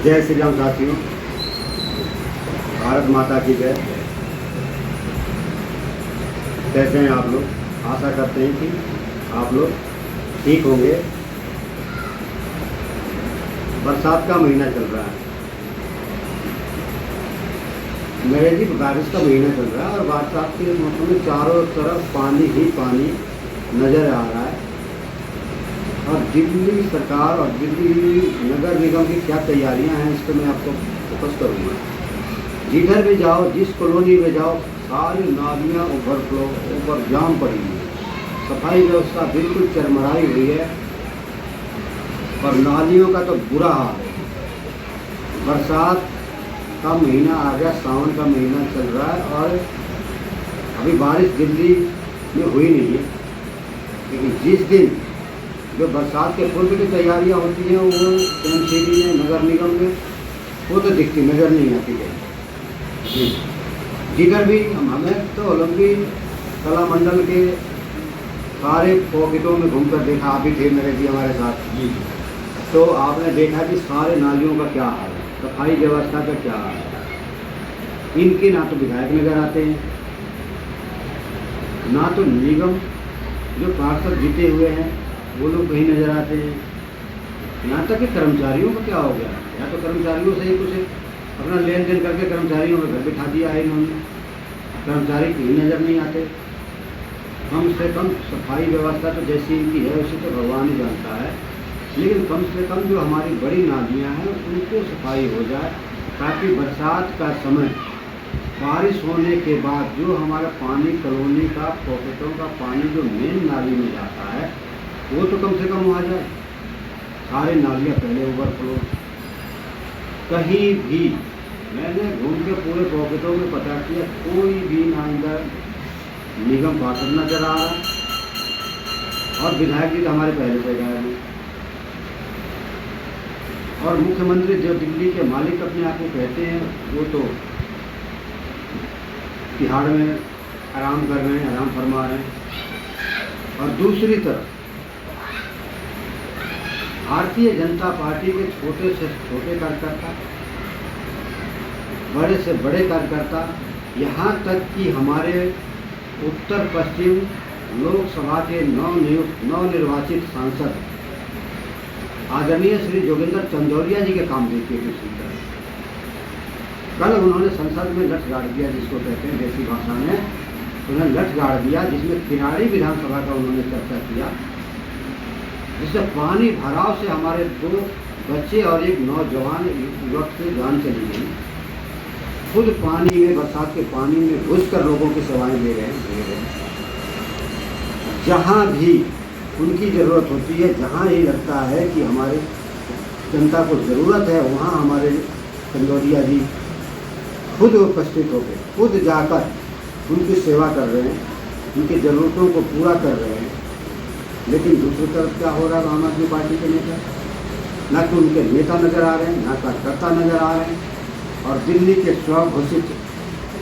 जय श्री राम साथियों, भारत माता की जय। कैसे हैं आप लोग? आशा करते हैं कि आप लोग ठीक होंगे। बरसात का महीना चल रहा है, मेरे जी बारिश का महीना चल रहा है और बरसात के मौसम में चारों तरफ पानी ही पानी नज़र आ रहा है। और दिल्ली सरकार और दिल्ली नगर निगम की क्या तैयारियां हैं, इस पर मैं आपको फोकस करूँगा। जिधर भी जाओ, जिस कॉलोनी में जाओ, सारी नालियाँ ओवर जाम पड़ी हुई है। सफाई व्यवस्था बिल्कुल चरमराई हुई है और नालियों का तो बुरा हाल है। बरसात का महीना आ गया, सावन का महीना चल रहा है और अभी बारिश दिल्ली में हुई नहीं है, लेकिन जिस दिन जो बरसात के पूर्व की तैयारियां होती हैं वो एमसीडी में, नगर निगम में, वो तो दिखती नज़र नहीं आती है। जिधर भी हमें तो ओलंपिक कला मंडल के सारे पॉकेटों में घूमकर देखा, आप भी थे मेरे जी हमारे साथ जी, तो आपने देखा कि सारे नालियों का क्या हाल है, सफाई व्यवस्था का क्या हाल है। इनके ना तो विधायक नजर आते हैं, ना तो निगम जो पार्षद जीते हुए हैं वो लोग कहीं नज़र आते हैं। यहाँ तक कि कर्मचारियों का क्या हो गया, या तो कर्मचारियों से ही कुछ अपना लेन देन करके कर्मचारियों को घर बिठा दिया है इन्होंने, कर्मचारी कहीं नज़र नहीं आते। कम से कम सफाई व्यवस्था तो जैसी इनकी है उसे तो भगवान ही जानता है, लेकिन कम से कम जो हमारी बड़ी नालियाँ हैं उनको सफाई हो जाए, ताकि बरसात का समय बारिश होने के बाद जो हमारा पानी कॉलोनी का पॉकेटों का पानी जो मेन नाली में जाता है वो तो कम से कम आ जाए। सारी नालियाँ पहले ओवरफ्लो, कहीं भी मैंने घूम के पूरे पॉकेटों में पता किया, कोई भी ना अंदर निगम पार्षद नजर आ रहा और विधायक जी तो हमारे पहले से गायब हैं। और मुख्यमंत्री जो दिल्ली के मालिक अपने आप को कहते हैं वो तो तिहाड़ में आराम कर रहे हैं, आराम फरमा रहे हैं। और दूसरी तरफ भारतीय जनता पार्टी के छोटे से छोटे कार्यकर्ता, बड़े से बड़े कार्यकर्ता, यहाँ तक कि हमारे उत्तर पश्चिम लोकसभा के नवनिर्वाचित सांसद आदरणीय श्री जोगिंदर चंदौलिया जी के काम देखिए किसी तरह। कल उन्होंने संसद में लठ गाड़ दिया, जिसको कहते हैं देसी भाषा में, उन्होंने लठ गाड़ दिया, जिसमें किराड़ी विधानसभा का उन्होंने चर्चा किया, जिससे पानी भराव से हमारे 2 बच्चे और एक नौजवान युवक से जान चली गई। खुद पानी में, बरसात के पानी में घुसकर लोगों की सेवाएं दे रहे हैं। जहाँ भी उनकी ज़रूरत होती है, जहाँ ये लगता है कि हमारे जनता को ज़रूरत है, वहाँ हमारे चंदौलिया जी खुद उपस्थित होकर, खुद जाकर उनकी सेवा कर रहे हैं, उनकी ज़रूरतों को पूरा कर रहे हैं। लेकिन दूसरी तरफ क्या हो रहा है, आम आदमी पार्टी के नेता, ना कि उनके नेता नज़र आ रहे हैं, ना कार्यकर्ता नज़र आ रहे हैं। और दिल्ली के स्वघोषित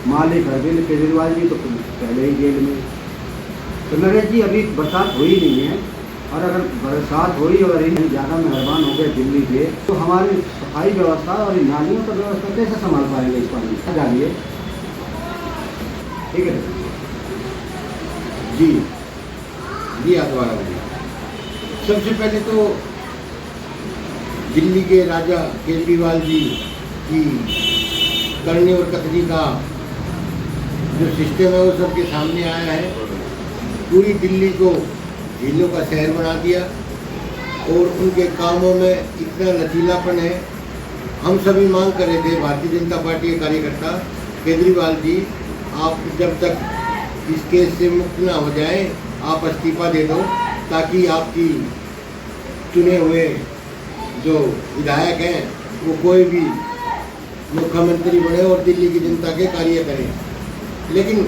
मालिक अरविंद केजरीवाल जी तो पहले ही जेल में। तो नरेश जी अभी बरसात हुई नहीं है, और अगर बरसात हुई और इन ज़्यादा मेहरबान हो गए दिल्ली के, तो हमारी सफाई व्यवस्था और इन नालियों का व्यवस्था कैसे संभाल पाएंगे इस पानी? जानिए, ठीक है जी जी अखबार में सबसे पहले तो दिल्ली के राजा केजरीवाल जी की करनी और कतनी का जो सिस्टम है वो सबके सामने आया है। पूरी दिल्ली को झीलों का शहर बना दिया और उनके कामों में इतना लचीलापन है। हम सभी मांग कर रहे थे, भारतीय जनता पार्टी के कार्यकर्ता, केजरीवाल जी आप जब तक इस केस से मुक्त ना हो जाए आप इस्तीफा दे दो, ताकि आपकी चुने हुए जो विधायक हैं वो कोई भी मुख्यमंत्री बने और दिल्ली की जनता के कार्य करें। लेकिन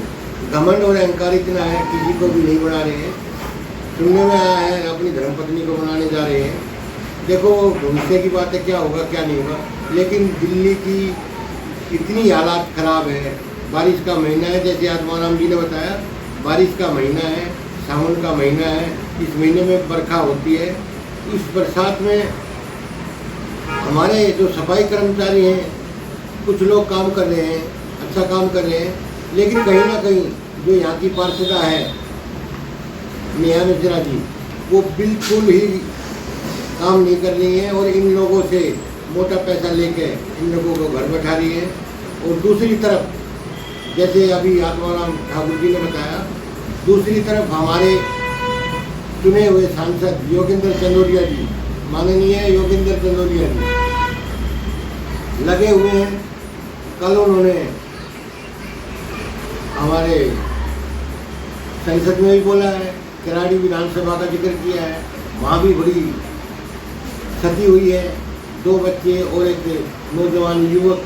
घमंड और अहंकार इतना है, किसी को भी नहीं बना रहे हैं। सुनने में आया है अपनी धर्मपत्नी को बनाने जा रहे हैं। देखो भविष्य की बात है, क्या होगा क्या नहीं होगा, लेकिन दिल्ली की इतनी हालात ख़राब है। बारिश का महीना है, जैसे आत्माराम जी ने बताया, बारिश का महीना है, सावन का महीना है, इस महीने में बरखा होती है। इस बरसात में हमारे जो सफाई कर्मचारी हैं, कुछ लोग काम कर रहे हैं, अच्छा काम कर रहे हैं, लेकिन कहीं ना कहीं जो यहाँ की पार्षदा है नेहा मिश्रा जी, वो बिल्कुल ही काम नहीं कर रही हैं और इन लोगों से मोटा पैसा लेके इन लोगों को घर बैठा रही है। और दूसरी तरफ जैसे अभी आत्माराम ठाकुर जी ने बताया, दूसरी तरफ हमारे चुने हुए सांसद योगेंद्र चंदोलिया जी, माननीय योगेंद्र चंदोलिया जी लगे हुए हैं। कल उन्होंने हमारे संसद में भी बोला है, किराड़ी विधानसभा का जिक्र किया है, वहाँ भी बड़ी क्षति हुई है। 2 बच्चे और एक नौजवान युवक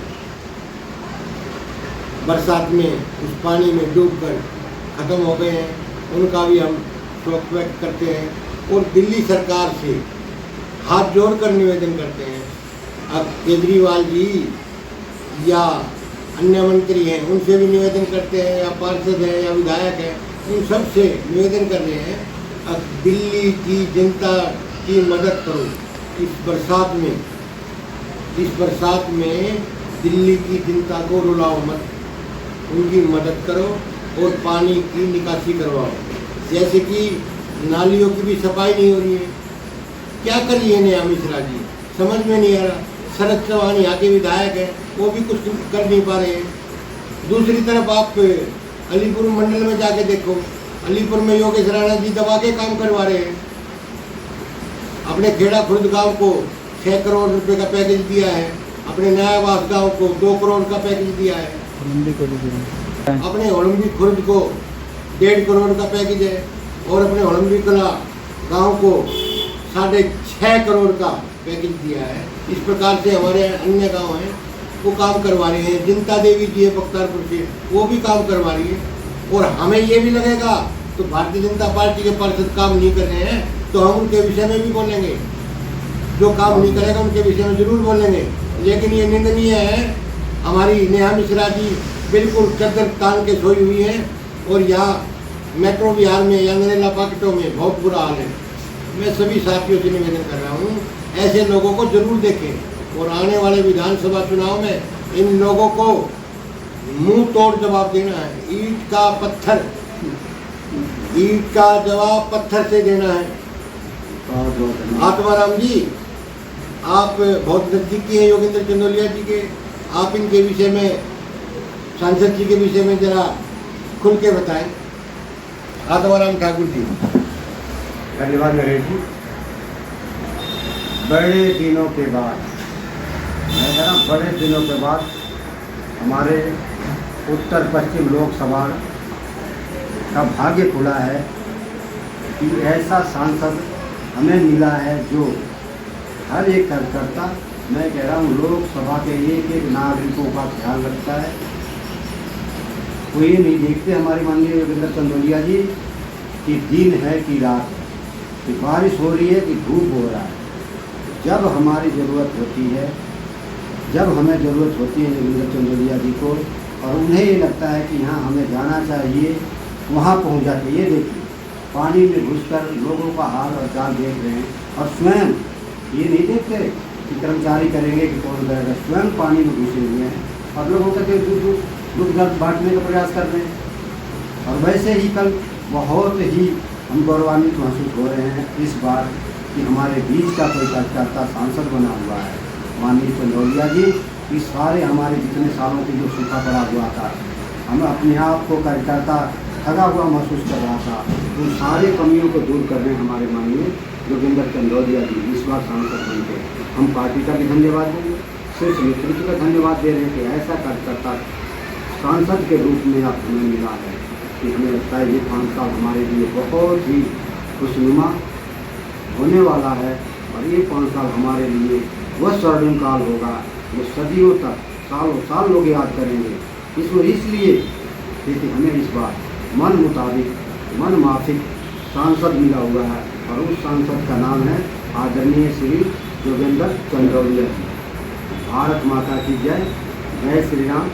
बरसात में उस पानी में डूबकर ख़त्म हो गए हैं, उनका भी हम शोक व्यक्त करते हैं। और दिल्ली सरकार से हाथ जोड़कर निवेदन करते हैं, अब केजरीवाल जी या अन्य मंत्री हैं उनसे भी निवेदन करते हैं, या पार्षद हैं या विधायक हैं, उन सब से निवेदन कर रहे हैं, अब दिल्ली की जनता की मदद करो। इस बरसात में दिल्ली की जनता को रुलाओ मत, उनकी मदद करो और पानी की निकासी करवाओ। जैसे कि नालियों की भी सफाई नहीं हो रही है, क्या करिए नेहा मिश्रा जी, समझ में नहीं आ रहा। शरद चौहान यहाँ के विधायक हैं, वो भी कुछ कर नहीं पा रहे हैं। दूसरी तरफ आप अलीपुर मंडल में जाके देखो, अलीपुर में योगेश राणा जी दबा के काम करवा रहे हैं। अपने खेड़ा खुर्द गांव को 6 करोड़ रुपए का पैकेज दिया है, अपने नयावास गांव को 2 करोड़ का पैकेज दिया है, अपने होलम्बी खुर्द को 1.5 करोड़ का पैकेज है, और अपने होलम्बी कला गांव को 6.5 करोड़ का पैकेज दिया है। इस प्रकार से हमारे अन्य गांव हैं वो काम करवा रहे हैं। जिंता देवी जी है बख्तारपुर से, वो भी काम करवा रही है। और हमें ये भी लगेगा तो भारतीय जनता पार्टी के पार्षद काम नहीं कर रहे हैं तो हम उनके विषय में भी बोलेंगे, जो काम नहीं करेगा उनके विषय में जरूर बोलेंगे। लेकिन ये निंदनीय है, हमारी नेहा मिश्रा जी बिल्कुल चद्दर तान के सोई हुई है, और यहाँ मेट्रो बिहार में या नरेला पाकिटों में बहुत बुरा हाल है। मैं सभी साथियों से निवेदन कर रहा हूँ, ऐसे लोगों को जरूर देखें और आने वाले विधानसभा चुनाव में इन लोगों को मुंह तोड़ जवाब देना है। ईंट का जवाब पत्थर से देना है। आत्माराम जी, आप बहुत नजदीकी हैं योगेंद्र चंदोलिया जी के, आप इनके विषय में, सांसद जी के विषय में जरा खुल के बताएं। आत्माराम ठाकुर जी। धन्यवाद नरेश जी। बड़े दिनों के बाद, मैं कह रहा हूँ बड़े दिनों के बाद हमारे उत्तर पश्चिम लोकसभा का भाग्य खुला है कि ऐसा सांसद हमें मिला है जो हर एक कार्यकर्ता, मैं कह रहा हूँ लोकसभा के एक नागरिकों का ध्यान रखता है। वो ये नहीं देखते हमारे माननीय योगेंद्र चंदोलिया जी कि दिन है कि रात है, कि बारिश हो रही है कि धूप हो रहा है। जब हमारी ज़रूरत होती है, जब हमें ज़रूरत होती है योगेंद्र चंदोलिया जी को, और उन्हें ये लगता है कि यहाँ हमें जाना चाहिए, वहाँ पहुँच जाते। ये देखिए पानी में घुसकर लोगों का हाल और चाल देख रहे हैं, और स्वयं ये नहीं देखते कि कर्मचारी करेंगे कि कौन करेगा, स्वयं पानी में घुसे हुए हैं और लोगों का दुख दर्द बांटने का प्रयास कर रहे हैं। और वैसे ही कल बहुत ही हम गौरवान्वित महसूस हो रहे हैं इस बार कि हमारे बीच का कोई कार्यकर्ता सांसद बना हुआ है, माननीय चंदोलिया जी। इस सारे हमारे जितने सालों की जो सूखा पड़ा हुआ था, हम अपने आप को कार्यकर्ता थका हुआ महसूस कर रहा था, उन सारे कमियों को दूर कर रहे हैं हमारे माननीय योगेंद्र चंदोलिया जी इस बार सांसद बनके। हम पार्टी का भी धन्यवाद देंगे, शीर्ष नेतृत्व का धन्यवाद दे रहे हैं कि ऐसा कार्यकर्ता सांसद के रूप में आप हमें मिला है, कि हमें लगता है ये 5 साल हमारे लिए बहुत ही खुशनुमा होने वाला है। और ये 5 साल हमारे लिए वह स्वर्णिम काल होगा, वो सदियों तक, सालों साल लोग याद करेंगे। इसलिए क्योंकि हमें इस बार मन मुताबिक, मन माफिक सांसद मिला हुआ है, और उस सांसद का नाम है आदरणीय श्री योगेंद्र चंदोलिया जी। भारत माता की जय। जय श्री राम।